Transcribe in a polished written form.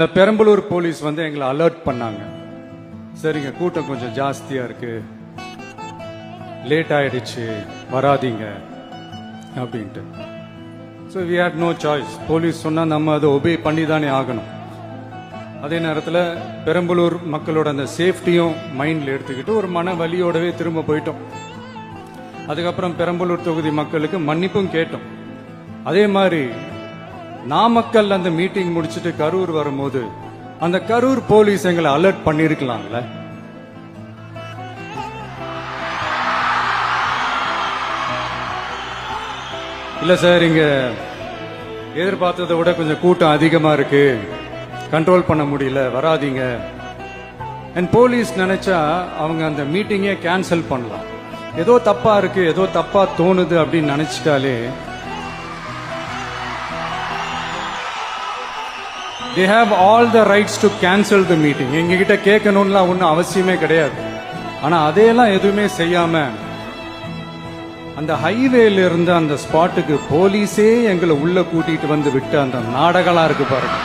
Perambalur police வந்து எங்களை alert பண்ணாங்க. சரிங்க, கூட்டம் கொஞ்சம் ஜாஸ்தியா இருக்கு, லேட் ஆயிடுச்சு, வராதீங்க அப்படின்ட்டு. So we had no choice. Police சொன்னா நம்ம அதை ஒபே பண்ணி தானே ஆகணும். அதே நேரத்தில் பெரம்பலூர் மக்களோட அந்த சேஃப்டியும் மைண்ட்ல எடுத்துக்கிட்டு ஒரு மன வலியோடவே திரும்ப போயிட்டோம். அதுக்கப்புறம் பெரம்பலூர் தொகுதி மக்களுக்கு மன்னிப்பும் கேட்டோம். அதே மாதிரி நாமக்கல் அந்த மீட்டிங் முடிச்சுட்டு கரூர் வரும்போது அந்த கரூர் போலீஸ் எங்களை அலர்ட் பண்ணிருக்கலாம்ல. இல்ல சார், இங்க எதிர்பார்த்ததை விட கொஞ்சம் கூட்டம் அதிகமா இருக்கு, கண்ட்ரோல் பண்ண முடியல, வராதீங்க. அண்ட் போலீஸ் நினைச்சா அவங்க அந்த மீட்டிங்கே கேன்சல் பண்ணலாம். ஏதோ தப்பா இருக்கு, ஏதோ தப்பா தோணுது அப்படின்னு நினைச்சிட்டாலே they have all the rights to cancel the meeting. எங்ககிட்ட கேட்கணும்லாம் ஒன்றும் அவசியமே கிடையாது. ஆனா அதையெல்லாம் எதுவுமே செய்யாம அந்த ஹைவேல இருந்து அந்த ஸ்பாட்டுக்கு போலீஸே எங்களை உள்ள கூட்டிட்டு வந்து விட்டு அந்த நாடகம்லாம் இருக்கு பாருங்க.